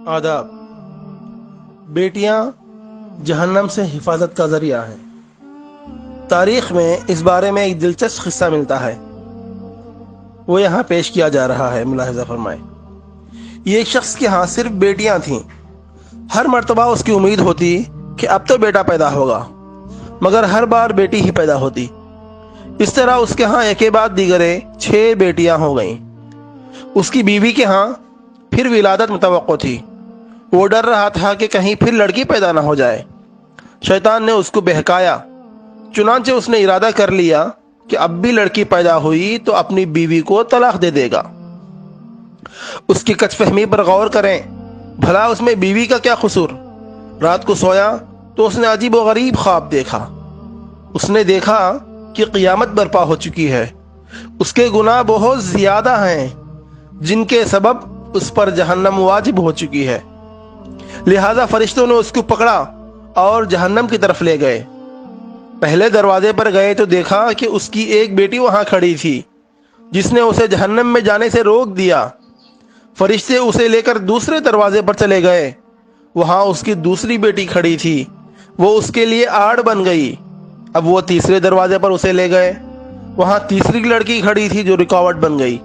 آداب۔ بیٹیاں جہنم سے حفاظت کا ذریعہ ہیں۔ تاریخ میں اس بارے میں ایک دلچسپ قصہ ملتا ہے، وہ یہاں پیش کیا جا رہا ہے، ملاحظہ فرمائیں۔ یہ ایک شخص کے ہاں صرف بیٹیاں تھیں۔ ہر مرتبہ اس کی امید ہوتی کہ اب تو بیٹا پیدا ہوگا، مگر ہر بار بیٹی ہی پیدا ہوتی۔ اس طرح اس کے ہاں ایک کے بعد دیگرے 6 بیٹیاں ہو گئیں۔ اس کی بیوی کے ہاں پھر ولادت متوقع تھی۔ وہ ڈر رہا تھا کہ کہیں پھر لڑکی پیدا نہ ہو جائے۔ شیطان نے اس کو بہکایا، چنانچہ اس نے ارادہ کر لیا کہ اب بھی لڑکی پیدا ہوئی تو اپنی بیوی کو طلاق دے دے گا۔ اس کی کچ فہمی پر غور کریں، بھلا اس میں بیوی کا کیا قصور؟ رات کو سویا تو اس نے عجیب و غریب خواب دیکھا۔ اس نے دیکھا کہ قیامت برپا ہو چکی ہے، اس کے گناہ بہت زیادہ ہیں جن کے سبب اس پر جہنم واجب ہو چکی ہے۔ لہذا فرشتوں نے اس کو پکڑا اور جہنم کی طرف لے گئے۔ پہلے دروازے پر گئے تو دیکھا کہ اس کی ایک بیٹی وہاں کھڑی تھی جس نے اسے جہنم میں جانے سے روک دیا۔ فرشتے اسے لے کر دوسرے دروازے پر چلے گئے، وہاں اس کی دوسری بیٹی کھڑی تھی، وہ اس کے لیے آڑ بن گئی۔ اب وہ تیسرے دروازے پر اسے لے گئے، وہاں تیسری لڑکی کھڑی تھی جو رکاوٹ بن گئی۔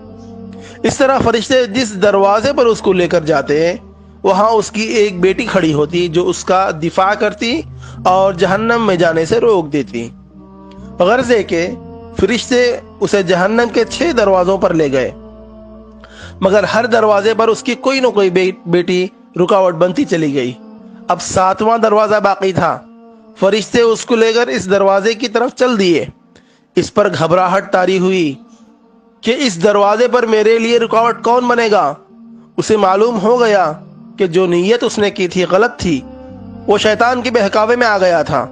اس طرح فرشتے جس دروازے پر اس کو لے کر جاتے، وہاں اس کی ایک بیٹی کھڑی ہوتی جو اس کا دفاع کرتی اور جہنم میں جانے سے روک دیتی۔ غرض ہے کہ فرشتے اسے جہنم کے 6 دروازوں پر لے گئے، مگر ہر دروازے پر اس کی کوئی نہ کوئی بیٹی رکاوٹ بنتی چلی گئی۔ اب 7واں دروازہ باقی تھا۔ فرشتے اس کو لے کر اس دروازے کی طرف چل دیے۔ اس پر گھبراہٹ طاری ہوئی کہ اس دروازے پر میرے لیے رکاوٹ کون بنے گا؟ اسے معلوم ہو گیا کہ جو نیت اس نے کی تھی غلط تھی، وہ شیطان کے بہکاوے میں آ گیا تھا۔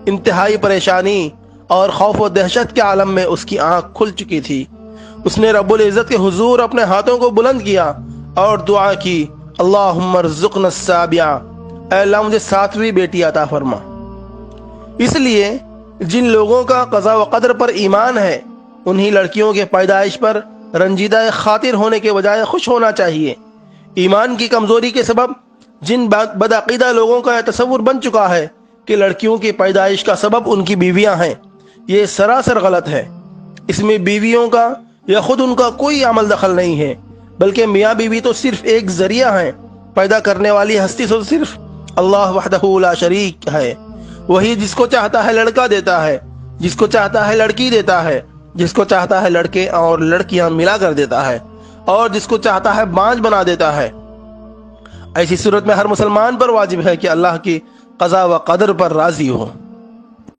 انتہائی پریشانی اور خوف و دہشت کے عالم میں اس کی آنکھ کھل چکی تھی۔ اس نے رب العزت کے حضور اپنے ہاتھوں کو بلند کیا اور دعا کی، اللہم ارزقنا السابعہ، اے اللہ مجھے 7ویں بیٹی عطا فرما۔ اس لیے جن لوگوں کا قضا و قدر پر ایمان ہے، انہی لڑکیوں کے پیدائش پر رنجیدہ خاطر ہونے کے بجائے خوش ہونا چاہیے۔ ایمان کی کمزوری کے سبب جن بدعقیدہ لوگوں کا یہ تصور بن چکا ہے کہ لڑکیوں کی پیدائش کا سبب ان کی بیویاں ہیں، یہ سراسر غلط ہے۔ اس میں بیویوں کا یا خود ان کا کوئی عمل دخل نہیں ہے، بلکہ میاں بیوی تو صرف ایک ذریعہ ہیں۔ پیدا کرنے والی ہستی تو صرف اللہ وحدہ لا شریک ہے۔ وہی جس کو چاہتا ہے لڑکا دیتا ہے، جس کو چاہتا ہے لڑکی دیتا ہے، جس کو چاہتا ہے لڑکے اور لڑکیاں ملا کر دیتا ہے، اور جس کو چاہتا ہے بانجھ بنا دیتا ہے۔ ایسی صورت میں ہر مسلمان پر واجب ہے کہ اللہ کی قضا و قدر پر راضی ہو۔